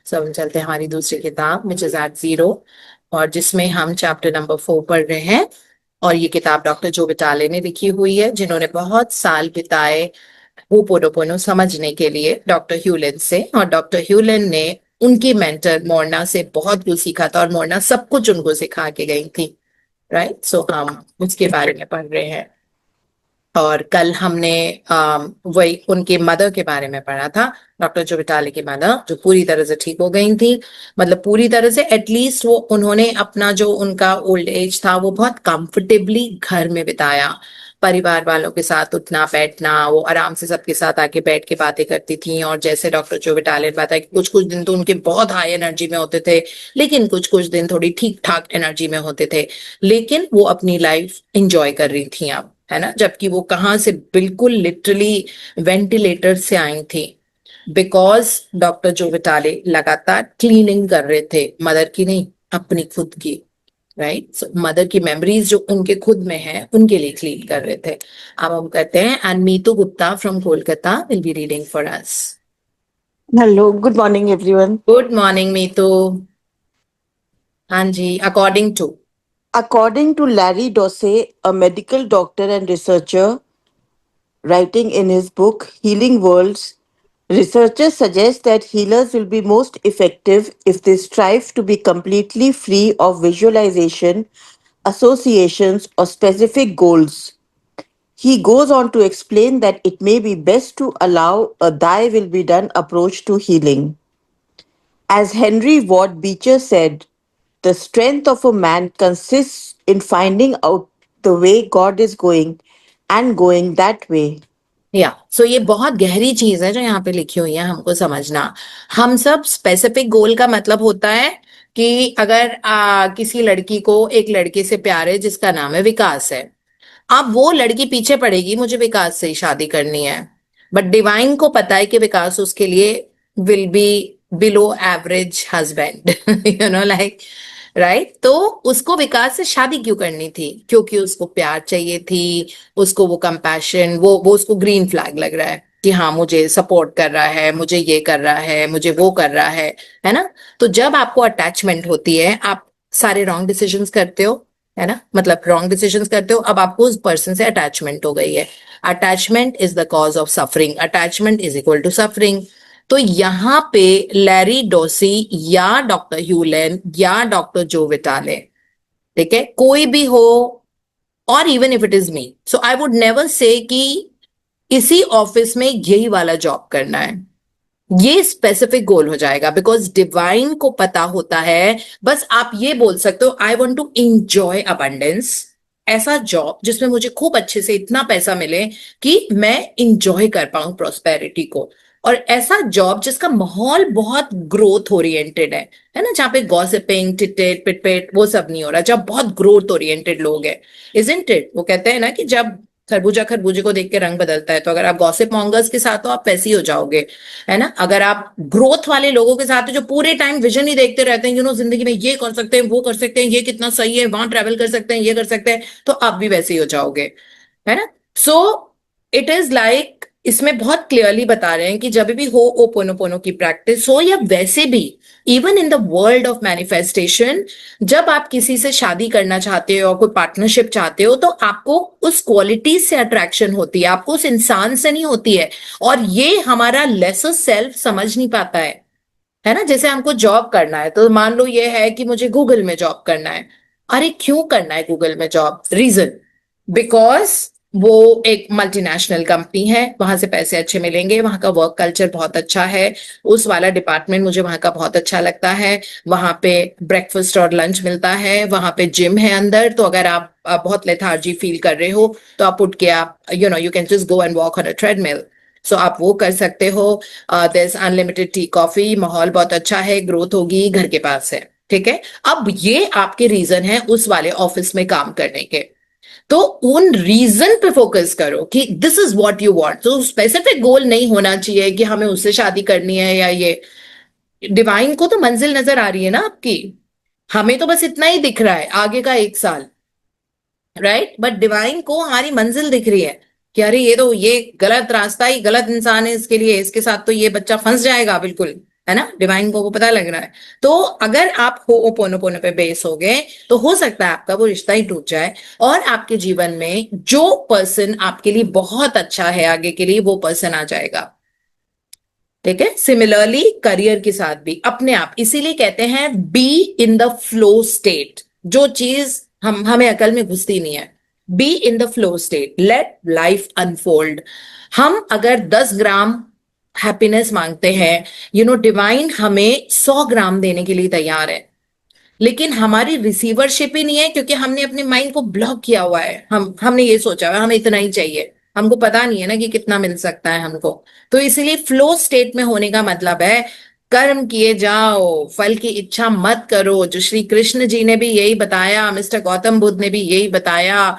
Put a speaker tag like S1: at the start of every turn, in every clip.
S1: सो हम चलते हैं हमारी दूसरी किताब विच इज एट जीरो, और जिसमें हम चैप्टर नंबर 4 पढ़ रहे हैं। और ये किताब डॉक्टर जो विटाले ने लिखी हुई है, जिन्होंने बहुत साल बिताए होपोनोपोनो समझने के लिए डॉक्टर ह्यूलिन से। और डॉक्टर ह्यूलिन ने उनकी मेंटर मोर्ना से बहुत कुछ सीखा था, और मोर्ना सब कुछ उनको सिखा के गई थी। राइट, सो हम उसके बारे में पढ़ रहे हैं। और कल हमने वही उनके मदर के बारे में पढ़ा था, डॉक्टर जोविटाले की मदर, जो पूरी तरह से ठीक हो गई थी। मतलब पूरी तरह से, एटलीस्ट वो उन्होंने अपना जो उनका ओल्ड एज था वो बहुत कंफर्टेबली घर में बिताया, परिवार वालों के साथ उठना बैठना, वो आराम से सबके साथ आके बैठ के बातें करती थी। और जैसे डॉक्टर जोविटाले ने बताया कि कुछ कुछ दिन तो उनके बहुत हाई एनर्जी में होते थे, लेकिन कुछ कुछ दिन थोड़ी ठीक ठाक एनर्जी में होते थे, लेकिन वो अपनी लाइफ इंजॉय कर रही थी अब, है ना। जबकि वो कहाँ से, बिल्कुल लिटरली वेंटिलेटर से आई थी, बिकॉज डॉक्टर जो विटाले लगातार क्लीनिंग कर रहे थे, मदर की नहीं, अपनी खुद की। राइट, सो मदर की मेमोरीज जो उनके खुद में है उनके लिए क्लीन कर रहे थे। अब हम करते हैं, and Meetu Gupta from Kolkata will be reading for us.
S2: Hello, good morning, everyone.
S1: Good morning Meetu. हाँ जी, according to.
S2: According to Larry Dossey, a medical doctor and researcher writing in his book Healing Worlds, researchers suggest that healers will be most effective if they strive to be completely free of visualization, associations, or specific goals. He goes on to explain that it may be best to allow a thy will be done approach to healing. As Henry Ward Beecher said, the strength of a man consists in finding out the way God is going and going that way.
S1: या सो ये बहुत गहरी चीज है जो यहाँ पे लिखी हुई है, हमको समझना। हम सब स्पेसिफिक गोल का मतलब होता है कि अगर किसी लड़की को एक लड़के से प्यार है जिसका नाम है विकास है, अब वो लड़की पीछे पड़ेगी, मुझे विकास से ही शादी करनी है। बट डिवाइन को पता है कि विकास उसके लिए will be below average husband, you know like. Right, तो उसको विकास से शादी क्यों करनी थी? क्योंकि उसको प्यार चाहिए थी, उसको वो कंपैशन, वो उसको ग्रीन फ्लैग लग रहा है कि हाँ मुझे सपोर्ट कर रहा है, मुझे ये कर रहा है, मुझे वो कर रहा है ना। तो जब आपको अटैचमेंट होती है, आप सारे रॉन्ग डिसीजंस करते हो, है ना, मतलब रॉन्ग डिसीजंस करते हो। अब आपको उस पर्सन से अटैचमेंट हो गई है। Attachment is the cause of suffering, attachment is equal to suffering. तो यहाँ पे लैरी डोसी या डॉक्टर ह्यूलेन या डॉक्टर जो विटाले, ठीक है, कोई भी हो, और even if it is me, so I would never say कि इसी ऑफिस में यही वाला जॉब करना है। ये स्पेसिफिक गोल हो जाएगा, बिकॉज डिवाइन को पता होता है। बस आप ये बोल सकते हो, I want to enjoy abundance, ऐसा जॉब जिसमें मुझे खूब अच्छे से इतना पैसा मिले कि मैं इंजॉय कर पाऊं प्रोस्पेरिटी को। और ऐसा जॉब जिसका माहौल बहुत ग्रोथ ओरिएंटेड है ना, जहाँ पे गॉसिपिंग टिटेट पिटपिट वो सब नहीं हो रहा, जब बहुत ग्रोथ ओरिएंटेड लोग हैं। इजंट इट, वो कहते हैं ना कि जब खरबूजा खरबूजे को देख के रंग बदलता है, तो अगर आप गॉसिप मॉन्गर्स के साथ हो आप वैसे ही हो जाओगे, है ना। अगर आप ग्रोथ वाले लोगों के साथ जो पूरे टाइम विजन ही देखते रहते हैं, जिंदगी में ये कर सकते हैं, वो कर सकते हैं, ये कितना सही है, वहां ट्रेवल कर सकते हैं, ये कर सकते हैं, तो आप भी वैसे ही हो जाओगे, है ना। सो इट इज लाइक, इसमें बहुत क्लियरली बता रहे हैं कि जब भी हो ओपोनोपोनो की प्रैक्टिस हो, या वैसे भी even in the world of manifestation, जब आप किसी से शादी करना चाहते हो और कोई पार्टनरशिप चाहते हो, तो आपको उस क्वालिटी से अट्रैक्शन होती है, आपको उस इंसान से नहीं होती है। और ये हमारा लेसर सेल्फ समझ नहीं पाता है ना। जैसे हमको जॉब करना है, तो मान लो ये है कि मुझे गूगल में जॉब करना है। अरे क्यों करना है गूगल में जॉब? रीजन, बिकॉज वो एक मल्टीनेशनल कंपनी है, वहां से पैसे अच्छे मिलेंगे, वहां का वर्क कल्चर बहुत अच्छा है, उस वाला डिपार्टमेंट मुझे वहां का बहुत अच्छा लगता है, वहां पे ब्रेकफास्ट और लंच मिलता है, वहां पे जिम है अंदर, तो अगर आप बहुत लेथार्जी फील कर रहे हो तो आप उठ के आप you can just go and walk on a treadmill, so आप वो कर सकते हो। There is unlimited tea coffee, माहौल बहुत अच्छा है, ग्रोथ होगी, घर के पास है, ठीक है। अब ये आपके रीजन है उस वाले ऑफिस में काम करने के, तो उन रीजन पे फोकस करो कि this is what you want. तो स्पेसिफिक गोल नहीं होना चाहिए कि हमें उससे शादी करनी है या ये। डिवाइन को तो मंजिल नजर आ रही है ना आपकी, हमें तो बस इतना ही दिख रहा है आगे का 1 साल, राइट। बट डिवाइन को हमारी मंजिल दिख रही है कि अरे ये तो ये गलत रास्ता ही, गलत इंसान है इसके लिए, इसके साथ तो ये बच्चा फंस जाएगा बिल्कुल, है ना, डिवाइन को वो पता लग रहा है। तो अगर आप होओपोनोपोनो पे बेस हो गए तो हो सकता है आपका वो रिश्ता ही टूट जाए, और आपके जीवन में जो पर्सन आपके लिए बहुत अच्छा है आगे के लिए, वो पर्सन आ जाएगा। ठीक है, सिमिलरली करियर के साथ भी अपने आप, इसीलिए कहते हैं be in the flow state. जो चीज हमें अकल में घुसती नहीं है, be in the flow state, late life unfold. हम अगर 10 ग्राम हैप्पीनेस मांगते हैं, डिवाइन हमें 100 ग्राम देने के लिए तैयार है, लेकिन हमारी रिसीवरशिप ही नहीं है, क्योंकि हमने अपने माइंड को ब्लॉक किया हुआ है। हमने ये सोचा हुआ है हमें इतना ही चाहिए, हमको पता नहीं है ना कि कितना मिल सकता है हमको। तो इसीलिए फ्लो स्टेट में होने का मतलब है कर्म किए जाओ, फल की इच्छा मत करो। जो श्री कृष्ण जी ने भी यही बताया, मिस्टर गौतम बुद्ध ने भी यही बताया,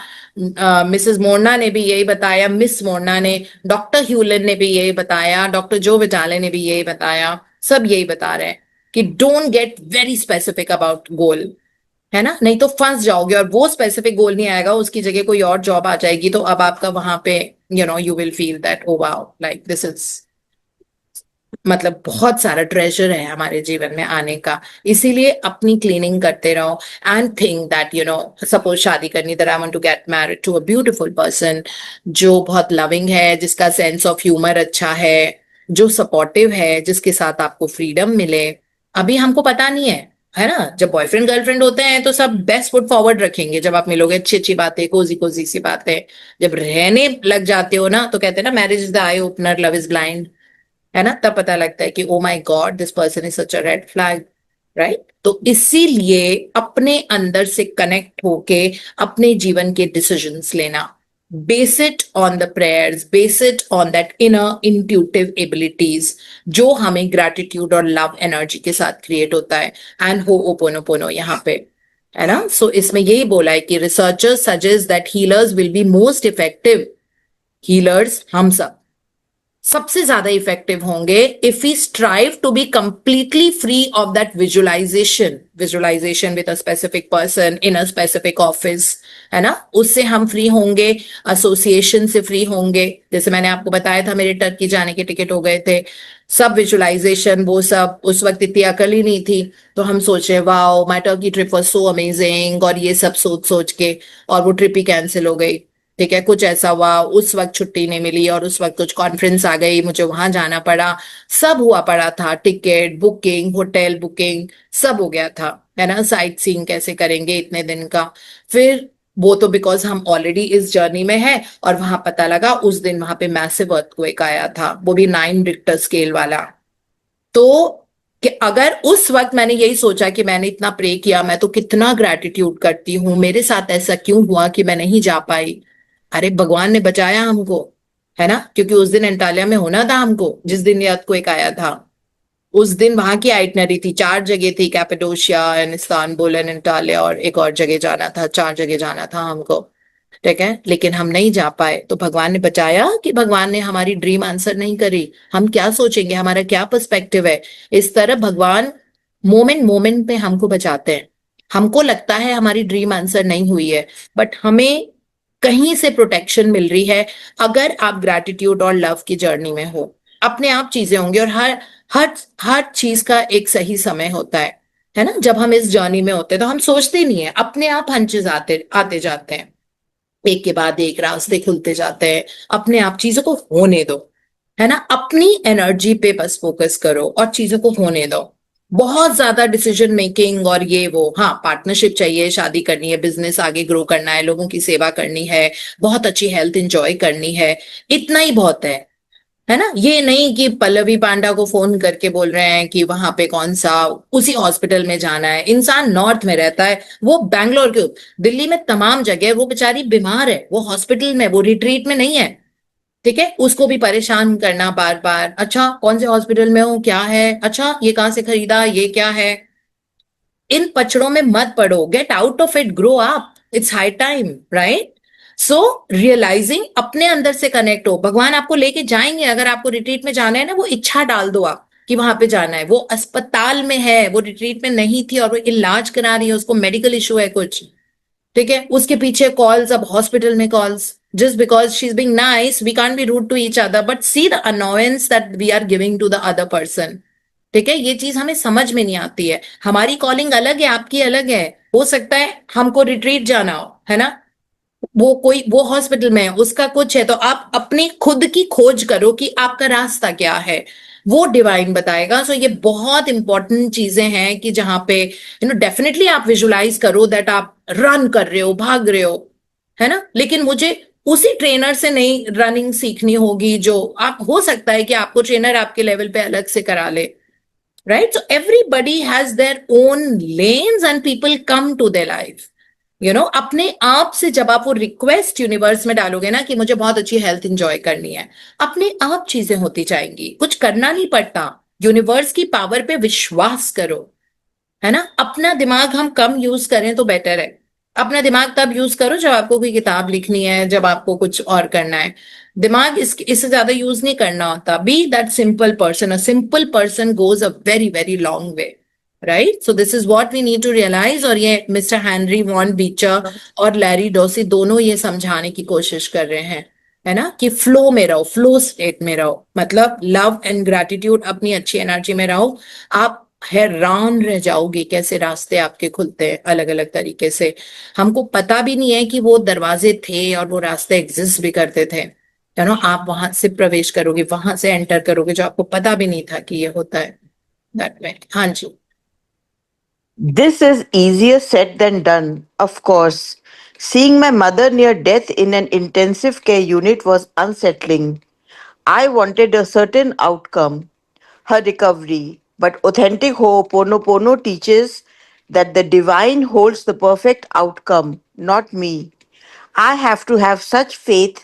S1: मिसेस मोर्ना ने भी यही बताया, मिस मोर्ना ने, डॉक्टर ह्यूलन ने भी यही बताया, डॉक्टर जो विटाले ने भी यही बताया, सब यही बता रहे हैं कि don't get very specific about goal, है ना, नहीं तो फंस जाओगे और वो स्पेसिफिक गोल नहीं आएगा, उसकी जगह कोई और जॉब आ जाएगी, तो अब आपका वहां पे you will feel that oh wow, like this is, मतलब बहुत सारा ट्रेजर है हमारे जीवन में आने का। इसीलिए अपनी क्लीनिंग करते रहो एंड थिंक दैट सपोज शादी करनी, that I want to get married to a beautiful person जो बहुत लविंग है, जिसका सेंस ऑफ ह्यूमर अच्छा है, जो सपोर्टिव है, जिसके साथ आपको फ्रीडम मिले। अभी हमको पता नहीं है ना, जब बॉयफ्रेंड गर्लफ्रेंड होते हैं तो सब बेस्ट फुट फॉरवर्ड रखेंगे, जब आप मिलोगे अच्छी अच्छी बातें, कोजी कोजी सी बातें। जब रहने लग जाते हो ना, तो कहते हैं ना, marriage is the eye opener, love is blind, है ना, तब पता लगता है कि oh my God this person is such a red flag, right. तो इसीलिए अपने अंदर से कनेक्ट होके अपने जीवन के डिसीजंस लेना, base it on the prayers, base it on that inner intuitive abilities जो हमें ग्रैटिट्यूड और लव एनर्जी के साथ क्रिएट होता है। एंड हो ओपोनोपोनो यहाँ पे, है ना। सो इसमें यही बोला है कि researchers suggest that healers will be most effective, healers हम सबसे ज्यादा इफेक्टिव होंगे if we strive to be completely free of that visualization with a specific person in a specific office, है ना, उससे हम फ्री होंगे, एसोसिएशन से फ्री होंगे। जैसे मैंने आपको बताया था मेरे टर्की जाने के टिकट हो गए थे, सब विजुअलाइजेशन वो सब, उस वक्त इतनी अकल ही नहीं थी, तो हम सोचे wow my Turkey trip was so amazing, और ये सब सोच सोच के, और वो ट्रिप ही कैंसिल हो गई। ठीक है, कुछ ऐसा हुआ, उस वक्त छुट्टी नहीं मिली, और उस वक्त कुछ कॉन्फ्रेंस आ गई, मुझे वहां जाना पड़ा, सब हुआ पड़ा था, टिकट बुकिंग, होटल बुकिंग, सब हो गया था, है ना। साइट सीइंग कैसे करेंगे इतने दिन का, फिर वो तो बिकॉज हम ऑलरेडी इस जर्नी में है, और वहां पता लगा उस दिन वहां पे मैसिव अर्थक्वेक आया था, वो भी 9 रिक्टर स्केल वाला। तो कि अगर उस वक्त मैंने यही सोचा कि मैंने इतना प्रे किया, मैं तो कितना ग्रैटिट्यूड करती हूँ, मेरे साथ ऐसा क्यों हुआ कि मैं नहीं जा पाई, अरे भगवान ने बचाया हमको, है ना, क्योंकि उस दिन एंटालिया में होना था हमको, जिस दिन ये अर्थक्वेक आया था। उस दिन वहां की आइटनरी थी, 4 जगह थी, कैपेडोशिया एंड इस्तांबुल एंड एंटालिया, और एक और जगह जाना था, 4 जगह जाना था हमको। ठीक है, लेकिन हम नहीं जा पाए, तो भगवान ने बचाया कि भगवान ने हमारी ड्रीम आंसर नहीं करी। हम क्या सोचेंगे, हमारा क्या पर्सपेक्टिव है, इस तरह भगवान मोमेंट मोमेंट पे हमको बचाते हैं। हमको लगता है हमारी ड्रीम आंसर नहीं हुई है, बट हमें कहीं से प्रोटेक्शन मिल रही है। अगर आप ग्रैटिट्यूड और लव की जर्नी में हो, अपने आप चीजें होंगी, और हर हर हर चीज का एक सही समय होता है ना। जब हम इस जर्नी में होते हैं तो हम सोचते नहीं है, अपने आप हंचेस आते आते जाते हैं, एक के बाद एक रास्ते खुलते जाते हैं, अपने आप चीजों को होने दो, है ना, अपनी एनर्जी पे बस फोकस करो और चीजों को होने दो। बहुत ज्यादा डिसीजन मेकिंग और ये वो, हाँ पार्टनरशिप चाहिए, शादी करनी है, बिजनेस आगे ग्रो करना है, लोगों की सेवा करनी है, बहुत अच्छी हेल्थ एंजॉय करनी है, इतना ही बहुत है ना। ये नहीं कि पल्लवी पांडा को फोन करके बोल रहे हैं कि वहां पे कौन सा उसी हॉस्पिटल में जाना है। इंसान नॉर्थ में रहता है, वो बैंगलोर के, दिल्ली में तमाम जगह, वो बेचारी बीमार है, वो हॉस्पिटल में, वो रिट्रीट में नहीं है। ठीक है, उसको भी परेशान करना बार बार, अच्छा कौन से हॉस्पिटल में हो, क्या है, अच्छा ये कहाँ से खरीदा, ये क्या है। इन पचड़ों में मत पड़ो, get out of it, grow up, it's high time, right. So realizing, अपने अंदर से कनेक्ट हो, भगवान आपको लेके जाएंगे। अगर आपको रिट्रीट में जाना है ना, वो इच्छा डाल दो आप कि वहां पे जाना है, वो अस्पताल में है, वो रिट्रीट में नहीं थी और वो इलाज करा रही है, उसको मेडिकल इशू है कुछ, ठीक है, उसके पीछे कॉल्स, अब हॉस्पिटल में calls, just because she's being nice we can't be rude to each other, but see the annoyance that we are giving to the other person, ठीक है, ये चीज हमें समझ में नहीं आती है। हमारी कॉलिंग अलग है, आपकी अलग है। हो सकता है हमको रिट्रीट जाना हो, है ना, वो हॉस्पिटल में है, उसका कुछ है, तो आप अपनी खुद की खोज करो कि आपका रास्ता क्या है, वो डिवाइन बताएगा। सो ये बहुत इंपॉर्टेंट चीजें हैं कि जहां पे डेफिनेटली आप विजुलाइज करो दैट आप रन कर रहे हो, भाग रहे हो, है ना, लेकिन मुझे उसी ट्रेनर से नहीं रनिंग सीखनी होगी जो आप, हो सकता है कि आपको ट्रेनर आपके लेवल पे अलग से करा ले, right? So everybody has their own lanes and people come to their life. अपने आप से जब आप वो रिक्वेस्ट यूनिवर्स में डालोगे ना कि मुझे बहुत अच्छी हेल्थ इंजॉय करनी है, अपने आप चीजें होती जाएंगी, कुछ करना नहीं पड़ता। यूनिवर्स की पावर पे विश्वास करो, है ना। अपना दिमाग हम कम यूज करें तो बेटर है। अपना दिमाग तब यूज करो जब आपको कोई किताब लिखनी है, जब आपको कुछ और करना है। दिमाग इससे ज्यादा यूज नहीं करना होता। Be that simple person, a simple person goes a very very long way, right. So this is what we need to realize. और ये मिस्टर हेनरी वॉन बीचर और लैरी डॉसी दोनों ये समझाने की कोशिश कर रहे हैं, है ना, कि फ्लो में रहो, फ्लो स्टेट में रहो, मतलब लव एंड ग्रैटिट्यूड, अपनी अच्छी एनर्जी में रहो। आप हैरान रह जाओगे कैसे रास्ते आपके खुलते हैं अलग अलग तरीके से। हमको पता भी नहीं है कि वो दरवाजे थे और वो रास्ते एग्जिस्ट भी करते थे, आप वहां से प्रवेश करोगे, वहां से एंटर करोगे, जो आपको पता भी नहीं था कि ये होता है। दैट वे, हाँ जी।
S2: This is easier said than done, of course. Seeing my mother near death in an intensive care unit was unsettling. I wanted a certain outcome, her recovery, but authentic Ho'oponopono teaches that the divine holds the perfect outcome, not me. I have to have such faith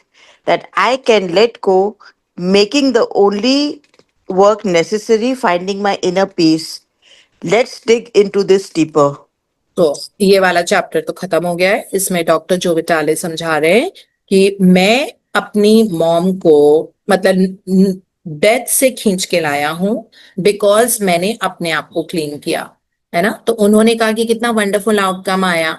S2: that I can let go, making the only work necessary, finding my inner peace. Let's dig into this deeper.
S1: तो ये वाला chapter तो खत्म हो गया है। इसमें doctor जो विटाले समझा रहे हैं कि मैं अपनी मॉम को, मतलब डेथ से खींच के लाया हूं, बिकॉज मैंने अपने आप को क्लीन किया, है ना। तो उन्होंने कहा कि कितना वंडरफुल आउटकम आया।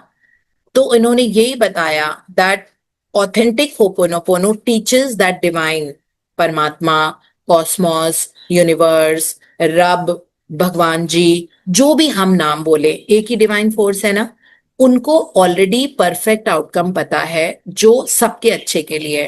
S1: तो इन्होंने यही बताया that authentic ho'oponopono teachers that divine, परमात्मा, कॉस्मोस, यूनिवर्स, रब, भगवान जी, जो भी हम नाम बोले, एक ही डिवाइन फोर्स है ना, उनको ऑलरेडी परफेक्ट आउटकम पता है जो सबके अच्छे के लिए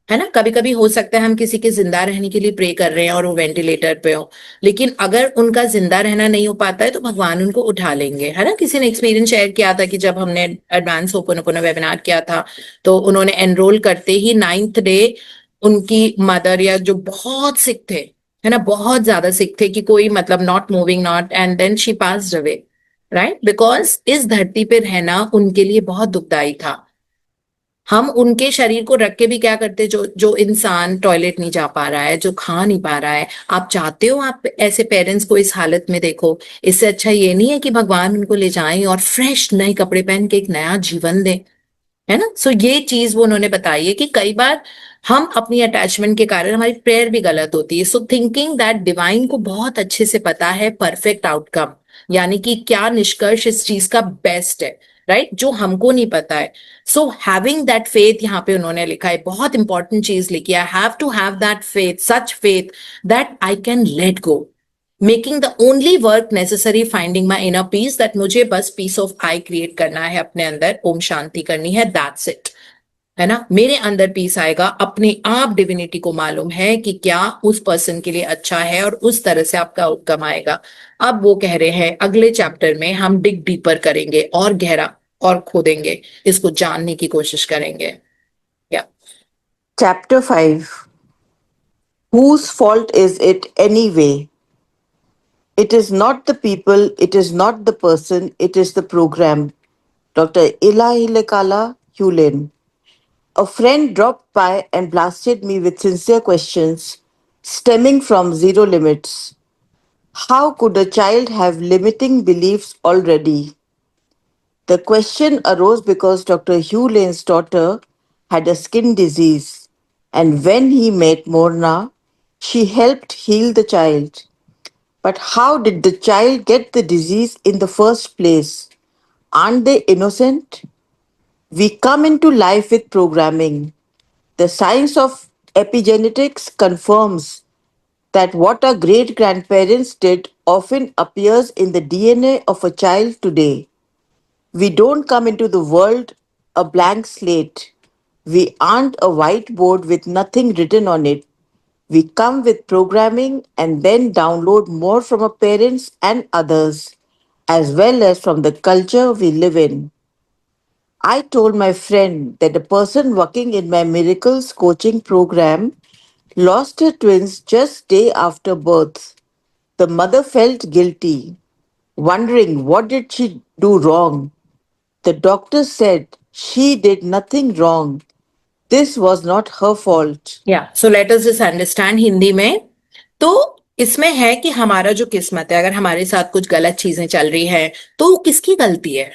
S1: है ना। कभी कभी हो सकता है हम किसी के जिंदा रहने के लिए प्रे कर रहे हैं और वो वेंटिलेटर पे हो, लेकिन अगर उनका जिंदा रहना नहीं हो पाता है तो भगवान उनको उठा लेंगे, है ना। किसी ने एक्सपीरियंस शेयर किया था कि जब हमने एडवांस ओपन वेबिनार किया था, तो उन्होंने एनरोल करते ही 9th डे उनकी मदर, या जो बहुत सिक थे, है ना, बहुत ज्यादा सिक थे कि कोई मतलब not moving, not, and then she passed away, right, because इस धरती पे रहना उनके लिए बहुत दुखदाई था। हम उनके शरीर को रख के भी क्या करते, जो जो इंसान टॉयलेट नहीं जा पा रहा है, जो खा नहीं पा रहा है, आप चाहते हो आप ऐसे पेरेंट्स को इस हालत में देखो। इससे अच्छा ये नहीं है कि भगवान उनको ले जाएं और फ्रेश नए कपड़े पहन के एक नया जीवन दें, है ना। सो ये चीज वो उन्होंने बताई है कि कई बार हम अपनी अटैचमेंट के कारण हमारी प्रेयर भी गलत होती है। सो थिंकिंग दैट डिवाइन को बहुत अच्छे से पता है परफेक्ट आउटकम, यानी कि क्या निष्कर्ष इस चीज का बेस्ट है, राइट, जो हमको नहीं पता है। सो हैविंग दैट फेथ, यहाँ पे उन्होंने लिखा है बहुत इंपॉर्टेंट चीज लिखी है, have to have that faith, such faith that I can let go, making the only work necessary, finding my inner peace, that मुझे बस पीस ऑफ आई क्रिएट करना है अपने अंदर, ओम शांति करनी है, दैट्स इट, है ना। मेरे अंदर पीस आएगा, अपने आप डिविनिटी को मालूम है कि क्या उस पर्सन के लिए अच्छा है, और उस तरह से आपका आउटकम आएगा। अब वो कह रहे हैं अगले चैप्टर में हम डिग डीपर करेंगे, और गहरा और खोदेंगे, इसको जानने की कोशिश करेंगे। या
S2: Chapter 5. Whose fault is it anyway? It is not the people, it is not the person, it is the program. Dr. Ilahilekala Hulin. A friend dropped by and blasted me with sincere questions stemming from zero limits. How could a child have limiting beliefs already? The question arose because Dr. Hugh Lane's daughter had a skin disease, and when he met Morna, she helped heal the child. But how did the child get the disease in the first place? Aren't they innocent? We come into life with programming. The science of epigenetics confirms that what our great grandparents did often appears in the DNA of a child today. We don't come into the world a blank slate. We aren't a whiteboard with nothing written on it. We come with programming and then download more from our parents and others, as well as from the culture we live in. I told my friend that the person working in my miracles coaching program lost her twins just day after birth. The mother felt guilty, wondering what did she do wrong. The doctor said she did nothing wrong. This was not her fault.
S1: या so let us just understand Hindi में। तो इसमें है कि हमारा जो किस्मत है, अगर हमारे साथ कुछ गलत चीजें चल रही है तो वो किसकी गलती है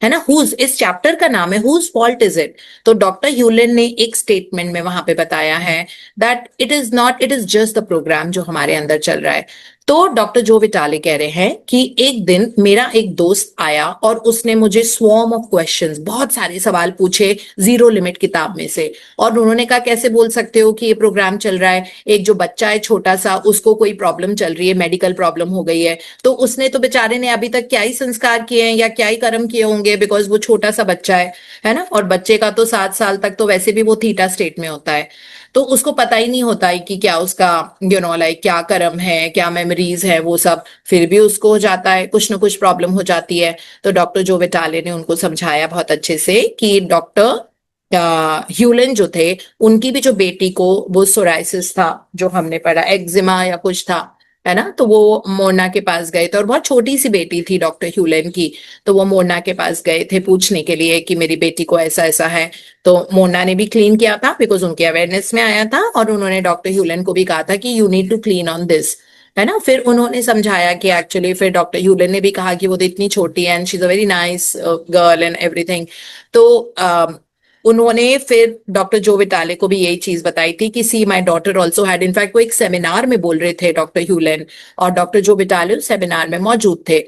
S1: ना। हुज, इस चैप्टर का नाम है हुज फॉल्ट इज इट। तो डॉक्टर ह्यूलन ने एक स्टेटमेंट में वहां पे बताया है that it is not, it is just the program जो हमारे अंदर चल रहा है। तो डॉक्टर जो विटाले कह रहे हैं कि एक दिन मेरा एक दोस्त आया और उसने मुझे स्वॉर्म ऑफ क्वेश्चंस, बहुत सारे सवाल पूछे जीरो लिमिट किताब में से। और उन्होंने कहा कैसे बोल सकते हो कि ये प्रोग्राम चल रहा है, एक जो बच्चा है छोटा सा उसको कोई प्रॉब्लम चल रही है, मेडिकल प्रॉब्लम हो गई है, तो उसने तो बेचारे ने अभी तक क्या ही संस्कार किए हैं या क्या ही कर्म किए होंगे, बिकॉज वो छोटा सा बच्चा है ना। और बच्चे का तो 7 साल तक तो वैसे भी वो थीटा स्टेट में होता है, तो उसको पता ही नहीं होता है कि क्या उसका लाइक क्या कर्म है, क्या मेमोरीज है, वो सब फिर भी उसको हो जाता है, कुछ ना कुछ प्रॉब्लम हो जाती है। तो डॉक्टर जो विटाले ने उनको समझाया बहुत अच्छे से कि डॉक्टर ह्यूलन जो थे उनकी भी जो बेटी को वो सोराइसिस था, जो हमने पढ़ा एक्जिमा या कुछ था, है ना। तो वो मोना के पास गए थे और बहुत छोटी सी बेटी थी डॉक्टर ह्यूलन की। तो वो मोना के पास गए थे पूछने के लिए कि मेरी बेटी को ऐसा ऐसा है। तो मोना ने भी क्लीन किया था बिकॉज उनके अवेयरनेस में आया था, और उन्होंने डॉक्टर ह्यूलन को भी कहा था कि you need to clean on this, है ना। फिर उन्होंने समझाया कि एक्चुअली, फिर डॉक्टर ह्यूलन ने भी कहा कि वो तो इतनी छोटी है and she is a very nice girl and everything. तो उन्होंने फिर डॉक्टर जो विटाले को भी यही चीज बताई थी कि see my daughter also had, in fact वो एक सेमिनार में बोल रहे थे डॉक्टर ह्यूलन, और डॉक्टर जो विटाले उस सेमिनार में मौजूद थे।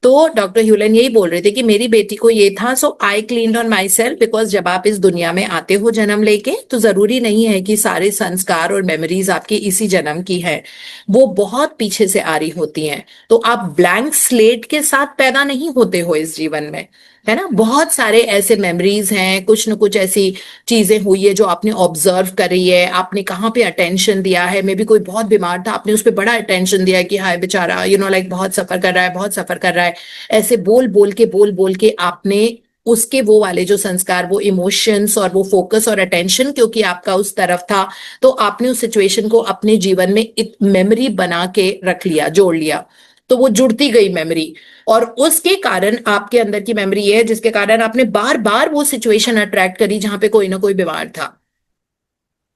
S1: तो डॉक्टर ह्यूलन यही बोल रहे थे कि मेरी बेटी को ये था, so I cleaned on my self, because जब आप इस दुनिया में आते हो जन्म लेके तो जरूरी नहीं है कि सारे संस्कार और मेमोरीज आपकी इसी जन्म की है, वो बहुत पीछे से आ रही होती हैं। तो आप ब्लैंक स्लेट के साथ पैदा नहीं होते हो इस जीवन में, है ना। बहुत सारे ऐसे मेमोरीज हैं, कुछ न कुछ ऐसी चीजें हुई है जो आपने ऑब्जर्व करी है, आपने कहाँ पे अटेंशन दिया है। मे बी कोई बहुत बीमार था, आपने उस पर बड़ा अटेंशन दिया कि हाय बेचारा लाइक बहुत सफर कर रहा है, बहुत सफर कर रहा है। ऐसे बोल बोल के आपने उसके वो वाले जो संस्कार, वो इमोशंस और वो फोकस और अटेंशन क्योंकि आपका उस तरफ था, तो आपने उस सिचुएशन को अपने जीवन में एक मेमोरी बना के रख लिया, जोड़ लिया। तो वो जुड़ती गई मेमोरी, और उसके कारण आपके अंदर की मेमोरी ये है जिसके कारण आपने बार बार वो सिचुएशन अट्रैक्ट करी जहां पे कोई ना कोई बीमार था।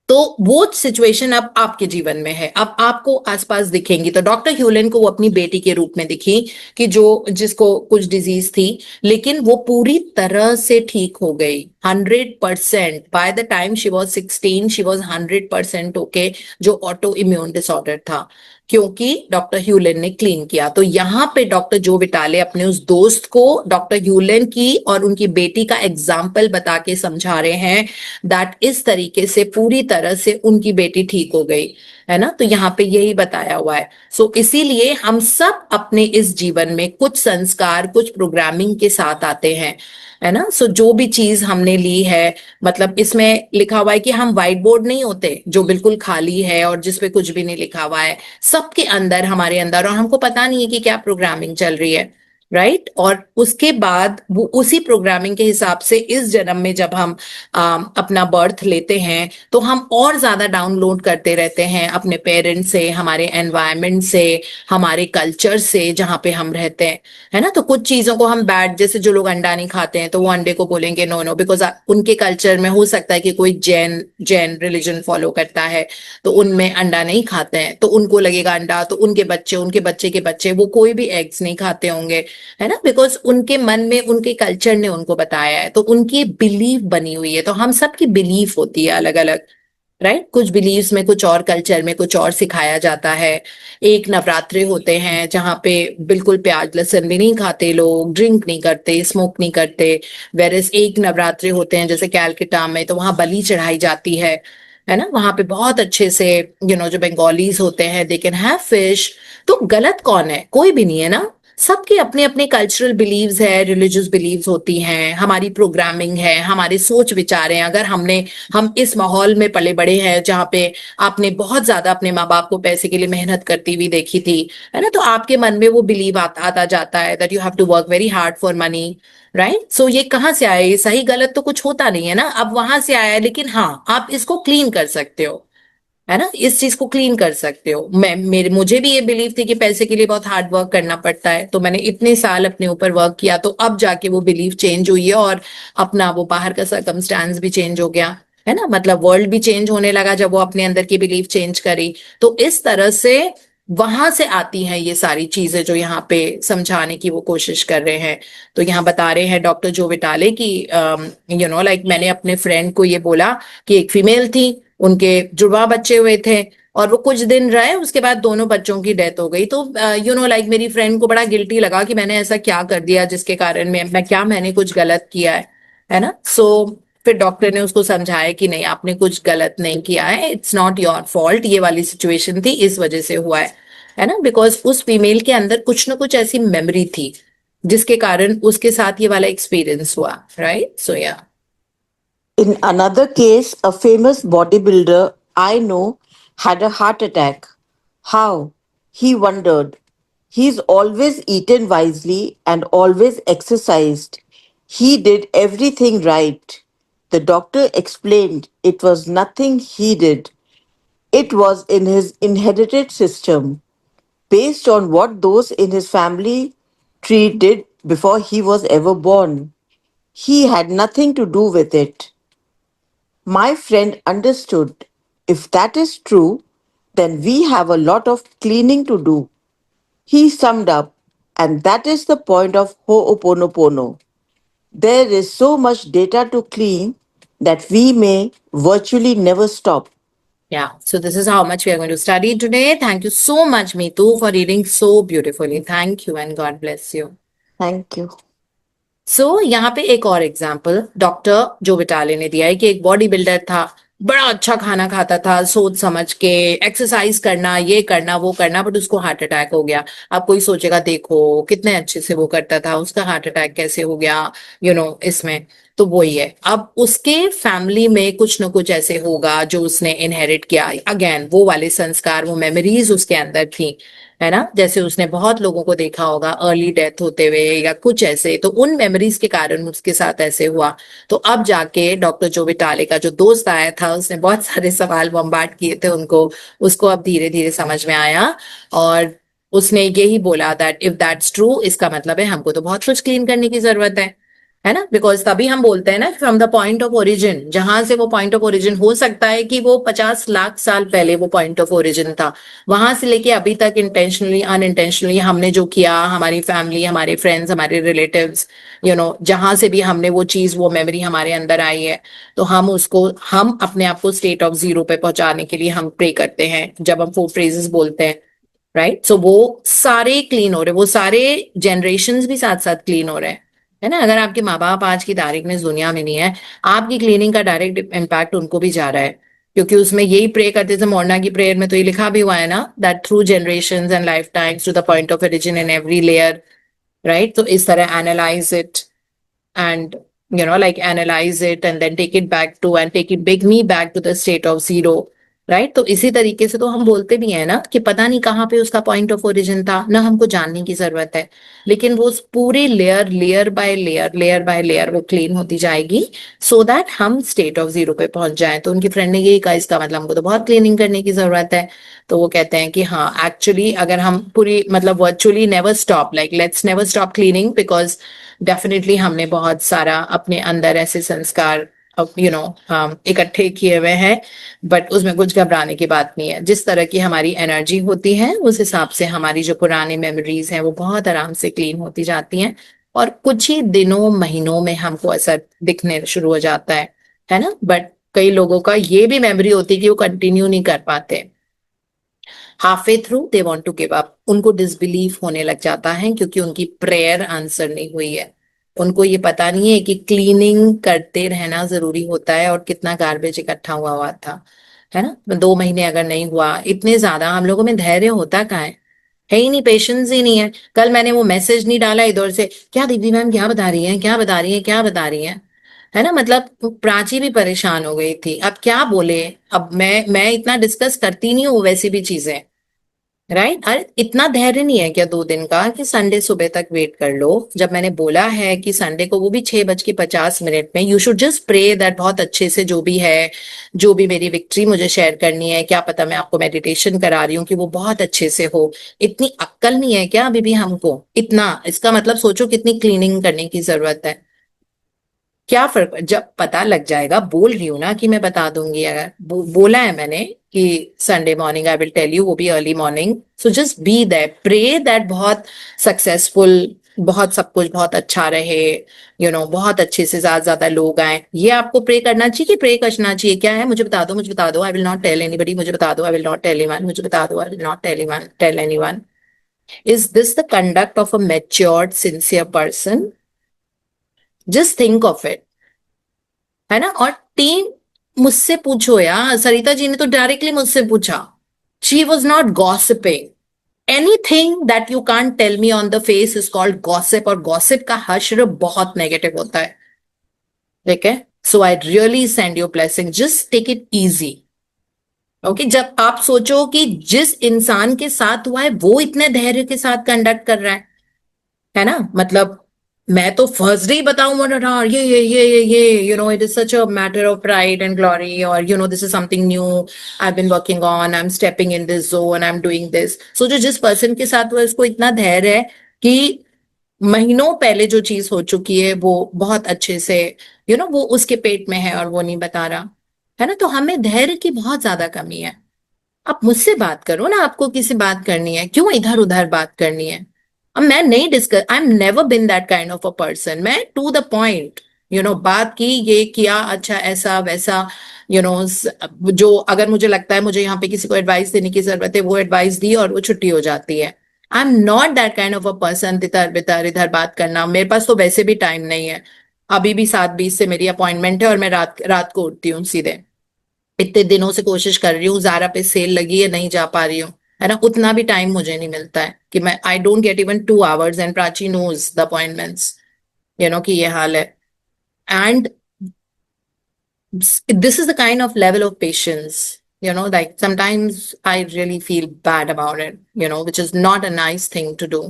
S1: तो वो सिचुएशन अब आपके जीवन में है, अब आपको आसपास दिखेंगी। तो डॉक्टर ह्यूलन को वो अपनी बेटी के रूप में दिखी कि जो जिसको कुछ डिजीज थी, लेकिन वो पूरी तरह से ठीक हो गई 100%। By the time she was 16 she was 100% okay, जो ऑटो इम्यून डिसऑर्डर था, क्योंकि डॉक्टर ह्यूलन ने क्लीन किया। तो यहाँ पे डॉक्टर जो विटाले अपने उस दोस्त को डॉक्टर ह्यूलन की और उनकी बेटी का एग्जाम्पल बता के समझा रहे हैं दैट इस तरीके से पूरी तरह से उनकी बेटी ठीक हो गई, है ना। तो यहाँ पे यही बताया हुआ है। सो इसीलिए हम सब अपने इस जीवन में कुछ संस्कार, कुछ प्रोग्रामिंग के साथ आते हैं, है ना। सो जो भी चीज हमने ली है, मतलब इसमें लिखा हुआ है कि हम व्हाइट बोर्ड नहीं होते जो बिल्कुल खाली है और जिसपे कुछ भी नहीं लिखा हुआ है। सबके अंदर, हमारे अंदर, और हमको पता नहीं है कि क्या प्रोग्रामिंग चल रही है, राइट। और उसके बाद वो उसी प्रोग्रामिंग के हिसाब से इस जन्म में जब हम अपना बर्थ लेते हैं तो हम और ज्यादा डाउनलोड करते रहते हैं अपने पेरेंट्स से, हमारे एनवायरनमेंट से, हमारे कल्चर से जहाँ पे हम रहते हैं, है ना। तो कुछ चीजों को हम बैड, जैसे जो लोग अंडा नहीं खाते हैं तो वो अंडे को बोलेंगे नो नो, बिकॉज उनके कल्चर में हो सकता है कि कोई जैन जैन रिलीजन फॉलो करता है तो उनमें अंडा नहीं खाते हैं, तो उनको लगेगा अंडा, तो उनके बच्चे, उनके बच्चे के बच्चे वो कोई भी एग्स नहीं खाते होंगे, है ना। बिकॉज उनके मन में उनके कल्चर ने उनको बताया है, तो उनकी बिलीफ बनी हुई है। तो हम सबकी बिलीफ होती है अलग अलग, राइट। कुछ बिलीव्स में कुछ और, कल्चर में कुछ और सिखाया जाता है। एक नवरात्रे होते हैं जहाँ पे बिल्कुल प्याज लहसुन भी नहीं खाते लोग, ड्रिंक नहीं करते, स्मोक नहीं करते। वेरस एक नवरात्रे होते हैं जैसे कैलकटा में, तो वहां बलि चढ़ाई जाती है है ना, वहां पे बहुत अच्छे से जो बंगालीज होते हैं दे कैन हैव फिश। तो गलत कौन है? कोई भी नहीं है ना। सबके अपने अपने कल्चरल बिलीव्स है, रिलीजियस बिलीव्स होती हैं, हमारी प्रोग्रामिंग है, हमारे सोच विचार हैं। अगर हम इस माहौल में पले बड़े हैं जहाँ पे आपने बहुत ज्यादा अपने माँ बाप को पैसे के लिए मेहनत करती हुई देखी थी, है ना, तो आपके मन में वो बिलीव आता जाता है that you have to work very hard for money. Right? So ये कहाँ से आया? ये सही गलत तो कुछ होता नहीं है ना, अब वहां से आया है। लेकिन हाँ, आप इसको क्लीन कर सकते हो, है ना, इस चीज को क्लीन कर सकते हो। मुझे भी ये बिलीव थी कि पैसे के लिए बहुत हार्ड वर्क करना पड़ता है, तो मैंने इतने साल अपने ऊपर वर्क किया, तो अब जाके वो बिलीव चेंज हुई है, और अपना वो बाहर का सर्कमस्टांस भी चेंज हो गया, है ना, मतलब वर्ल्ड भी चेंज होने लगा जब वो अपने अंदर की बिलीव चेंज करी। तो इस तरह से वहां से आती हैं ये सारी चीजें जो यहाँ पे समझाने की वो कोशिश कर रहे हैं। तो यहाँ बता रहे हैं डॉक्टर जो विटाले की, लाइक मैंने अपने फ्रेंड को ये बोला कि एक फीमेल थी, उनके जुड़वा बच्चे हुए थे, और वो कुछ दिन रहे, उसके बाद दोनों बच्चों की डेथ हो गई। तो लाइक मेरी फ्रेंड को बड़ा गिल्टी लगा कि मैंने ऐसा क्या कर दिया जिसके कारण मैंने कुछ गलत किया है ना। सो फिर डॉक्टर ने उसको समझाया कि नहीं, आपने कुछ गलत नहीं किया है, इट्स नॉट योर फॉल्ट, ये वाली सिचुएशन थी, इस वजह से हुआ है ना, बिकॉज उस फीमेल के अंदर कुछ ना कुछ ऐसी मेमोरी थी जिसके कारण उसके साथ ये वाला एक्सपीरियंस हुआ। राइट? सो या।
S2: In another case, a famous bodybuilder I know had a heart attack. How? He wondered. He's always eaten wisely and always exercised. He did everything right. The doctor explained it was nothing he did. It was in his inherited system, based on what those in his family tree did before he was ever born. He had nothing to do with it. My friend understood. If that is true, then we have a lot of cleaning to do. He summed up, and that is the point of Ho'oponopono. There is so much data to clean that we may virtually never stop.
S1: Yeah, so this is how much we are going to study today. Thank you so much, Meetu, for reading so beautifully. Thank you and God bless you.
S2: Thank you.
S1: यहाँ पे एक और example doctor जो विटाले ने दिया है कि एक बॉडी बिल्डर था, बड़ा अच्छा खाना खाता था, सोच समझ के एक्सरसाइज करना, ये करना वो करना, बट उसको हार्ट अटैक हो गया। अब कोई सोचेगा देखो कितने अच्छे से वो करता था, उसका हार्ट अटैक कैसे हो गया, इसमें। तो वही है, अब उसके फैमिली में कुछ ना कुछ ऐसे होगा जो उसने इनहेरिट किया, अगेन वो वाले संस्कार, वो मेमोरीज उसके अंदर थी, है ना। जैसे उसने बहुत लोगों को देखा होगा अर्ली डेथ होते हुए या कुछ ऐसे, तो उन मेमोरीज के कारण उसके साथ ऐसे हुआ। तो अब जाके डॉक्टर जो विटाले का जो दोस्त आया था, उसने बहुत सारे सवाल बम्बार्ड किए थे उनको, उसको अब धीरे धीरे समझ में आया, और उसने यही बोला दैट इफ दैट्स ट्रू, इसका मतलब है हमको तो बहुत कुछ क्लीन करने की जरूरत है ना, बिकॉज तभी हम बोलते हैं ना from the point of origin, जहां से वो पॉइंट ऑफ ओरिजिन हो सकता है कि वो 50 लाख साल पहले वो पॉइंट ऑफ ओरिजिन था, वहां से लेके अभी तक इंटेंशनली अनइंटेंशनली हमने जो किया, हमारी फैमिली, हमारे फ्रेंड्स, हमारे रिलेटिव्स, जहां से भी हमने वो चीज, वो मेमोरी हमारे अंदर आई है, तो हम अपने आप को स्टेट ऑफ जीरो पे पहुंचाने के लिए हम प्रे करते हैं जब हम 4 फ्रेजेस बोलते हैं। राइट? सो वो सारे क्लीन हो रहे, वो सारे जनरेशन भी साथ साथ क्लीन हो रहे हैं, है ना। अगर आपके माँ बाप आज की तारीख में इस दुनिया में नहीं है, आपकी क्लीनिंग का डायरेक्ट इम्पैक्ट उनको भी जा रहा है, क्योंकि उसमें यही प्रे करते थे, मोरना की प्रेयर में तो ये लिखा भी हुआ है ना, that through generations and life times to the point of origin in every layer. Right? तो इस तरह analyze it, and like analyze it and then take it back to and take it bring me back to the state of zero. Right? तो इसी तरीके से तो हम बोलते भी हैं ना कि पता नहीं कहाँ पे उसका पॉइंट ऑफ ओरिजिन था ना, हमको जानने की जरूरत है, लेकिन वो उस पूरे लेयर बाय लेयर वो क्लीन होती जाएगी, सो दैट हम स्टेट ऑफ जीरो पे पहुंच जाएं। तो उनकी फ्रेंड ने यही कहा, इसका मतलब हमको तो बहुत क्लीनिंग करने की जरूरत है। तो वो कहते हैं कि हाँ, एक्चुअली अगर हम पूरी मतलब virtually never stop, like let's never stop cleaning, because definitely हमने बहुत सारा अपने अंदर ऐसे संस्कार इकट्ठे किए हुए हैं, बट उसमें कुछ घबराने की बात नहीं है। जिस तरह की हमारी एनर्जी होती है उस हिसाब से हमारी जो पुरानी मेमोरीज हैं वो बहुत आराम से क्लीन होती जाती हैं, और कुछ ही दिनों महीनों में हमको असर दिखने शुरू हो जाता है ना। बट कई लोगों का ये भी मेमोरी होती है कि वो कंटिन्यू नहीं कर पाते, halfway through they want to give up, उनको डिसबिलीफ होने लग जाता है क्योंकि उनकी प्रेयर आंसर नहीं हुई है। उनको ये पता नहीं है कि क्लीनिंग करते रहना जरूरी होता है और कितना गार्बेज इकट्ठा हुआ हुआ था। है ना, 2 महीने अगर नहीं हुआ, इतने ज्यादा हम लोगों में धैर्य होता कहाँ है ही नहीं, पेशेंस ही नहीं है। कल मैंने वो मैसेज नहीं डाला इधर से, क्या दीदी मैम क्या बता रही हैं, क्या बता रही हैं, क्या बता रही हैं, है ना, मतलब प्राची भी परेशान हो गई थी, अब क्या बोले। अब मैं इतना डिस्कस करती नहीं हूँ वैसी भी चीजें, राइट। अरे इतना धैर्य नहीं है क्या 2 दिन का कि संडे सुबह तक वेट कर लो। जब मैंने बोला है कि संडे को, वो भी 6:50 में, you should just pray that बहुत अच्छे से जो भी है, जो भी मेरी विक्ट्री मुझे शेयर करनी है, क्या पता मैं आपको मेडिटेशन करा रही हूँ कि वो बहुत अच्छे से हो। इतनी अक्ल नहीं है क्या अभी भी हमको इतना? इसका मतलब सोचो कितनी क्लीनिंग करने की जरूरत है। क्या फर्क, जब पता लग जाएगा, बोल रही हूँ ना कि मैं बता दूंगी, अगर बोला है मैंने कि Sunday morning I will tell you, वो भी early morning. So just be that, pray that बहुत सक्सेसफुल, बहुत सब कुछ बहुत अच्छा रहे, बहुत अच्छे से ज्यादा ज्यादा लोग आए, ये आपको प्रे करना चाहिए कि प्रे करना चाहिए, क्या है मुझे बता दो, मुझे बता दो, I will not tell anybody, मुझे बता दो, I will not tell anyone, मुझे बता दो, I will not tell anyone. Is this the conduct of a matured sincere person? Just think of it, है ना। और टीम, मुझसे पूछो यार, सरिता जी ने तो डायरेक्टली मुझसे पूछा, she was not gossiping. Anything that you can't tell me on the face is called gossip, और गॉसिप का हश्र बहुत नेगेटिव होता है, ठीक है। So I really send you blessing, just take it easy. Okay, जब आप सोचो कि जिस इंसान के साथ हुआ है वो इतने धैर्य के साथ कंडक्ट कर रहा है ना, मतलब मैं तो फर्स्ट डे ही बताऊं और ये it is such a matter of pride and glory, और this is something new I been working on, I am stepping in this zone, I am doing this. So जो जिस पर्सन के साथ हुआ उसको इतना धैर्य है कि महीनों पहले जो चीज हो चुकी है वो बहुत अच्छे से, वो उसके पेट में है और वो नहीं बता रहा, है ना। तो हमें धैर्य की बहुत ज्यादा कमी है। आप मुझसे बात करो ना, आपको किसी बात करनी है, क्यों इधर उधर बात करनी है। अब मैं नहीं discuss, I am never been that kind of a person, मैं टू द पॉइंट, बात की, ये किया, अच्छा ऐसा वैसा, यू नो जो अगर मुझे लगता है मुझे यहाँ पे किसी को एडवाइस देने की जरूरत है, वो एडवाइस दी और वो छुट्टी हो जाती है। I am not that kind of a person तितर बितर इधर बात करना, मेरे पास तो वैसे भी टाइम नहीं है। अभी भी 7:20 से मेरी अपॉइंटमेंट है और मैं रात रात को उठती हूँ सीधे। इतने दिनों से कोशिश कर रही हूँ, ज़ारा पे सेल लगी है, नहीं जा पा रही हूँ, है ना। उतना भी टाइम मुझे नहीं मिलता है कि मैं, I don't get even 2 hours, and Prachi knows the appointments, कि ये हाल है। And this is the kind of level of patience, like sometimes I really feel bad about it, which is not a nice thing to do.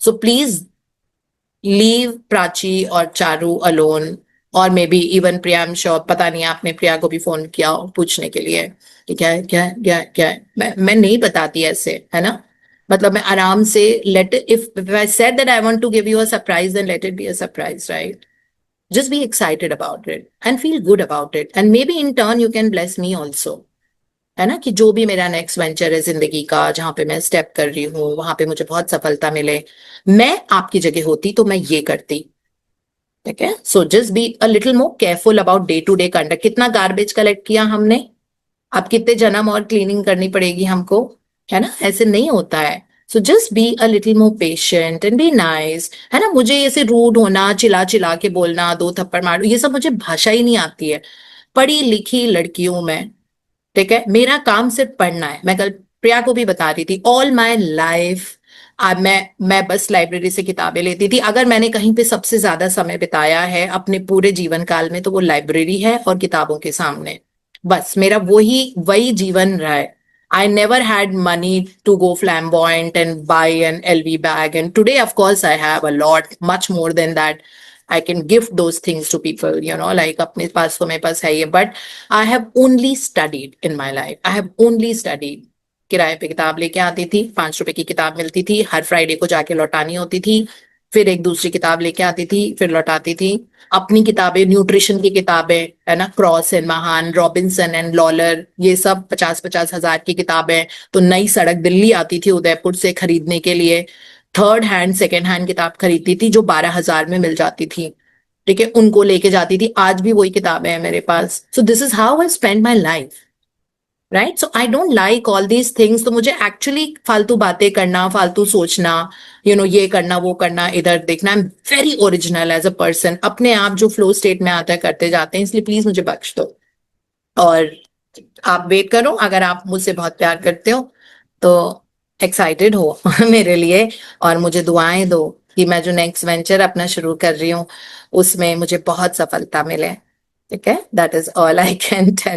S1: So please leave Prachi और Charu alone, और may be even Priyanshu, पता नहीं आपने प्रिया को भी phone किया हो पूछने के लिए कि क्या है, क्या है, क्या है, क्या है। मैं नहीं बताती ऐसे, है ना, मतलब मैं आराम से, let if I said that I want to give you a surprise, then let it be a surprise, right. Just be excited about it and feel good about it, and maybe in turn you can bless me also, है ना, कि जो भी मेरा next venture है जिंदगी का, जहां पे मैं स्टेप कर रही हूँ वहां पे मुझे बहुत सफलता मिले। मैं आपकी जगह होती तो मैं ये करती, ठीक है। So just be a little more careful about day to day conduct. कितना गार्बेज कलेक्ट किया हमने, अब कितने जन्म और क्लीनिंग करनी पड़ेगी हमको, है ना, ऐसे नहीं होता है। So just be a little more patient and be nice, है ना। मुझे ऐसे रूड होना, चिल्ला चिल्ला के बोलना, 2 थप्पड़ मारो, ये सब मुझे भाषा ही नहीं आती है। पढ़ी लिखी लड़की हूं मैं, ठीक है, मेरा काम सिर्फ पढ़ना है। मैं कल प्रिया को भी बता रही थी, ऑल माई लाइफ मैं बस लाइब्रेरी से किताबें लेती थी। अगर मैंने कहीं पे सबसे ज्यादा समय बिताया है अपने पूरे जीवन काल में तो वो लाइब्रेरी है और किताबों के सामने, बस मेरा वही वही जीवन रहा है। I never had money to go flamboyant and buy an LV bag. And today, of course, I have a lot, much more than that. I can gift those things to people, like अपने पास तो मेरे पास है ये, but I have only studied in my life. I have only studied. किराए पे किताब लेके आती थी, 5 रुपए की किताब मिलती थी, हर फ्राइडे को जाके लौटानी होती थी, फिर एक दूसरी किताब लेके आती थी, फिर लौटाती थी। अपनी किताबें, न्यूट्रिशन की किताबें, है ना, क्रॉस एंड महान, रॉबिन्सन एंड लॉलर, ये सब 50-50 हजार की किताबें। तो नई सड़क दिल्ली आती थी उदयपुर से खरीदने के लिए, थर्ड हैंड सेकेंड हैंड किताब खरीदती थी जो 12,000 में मिल जाती थी, ठीक है, उनको लेके जाती थी। आज भी वही किताबें हैं मेरे पास। So this is how I spend my life, right. So I don't like all these things. तो मुझे एक्चुअली फालतू बातें करना, फालतू सोचना, ये करना वो करना, इधर देखना, I am very original as a person, अपने आप जो फ्लो स्टेट में आता है करते जाते हैं, इसलिए प्लीज मुझे बख्श दो। और आप वेट करो, अगर आप मुझसे बहुत प्यार करते हो तो एक्साइटेड हो मेरे लिए, और मुझे दुआएं दो कि मैं जो नेक्स्ट वेंचर अपना शुरू कर रही हूँ उसमें मुझे बहुत सफलता मिले। ठीक है, that is all I can tell.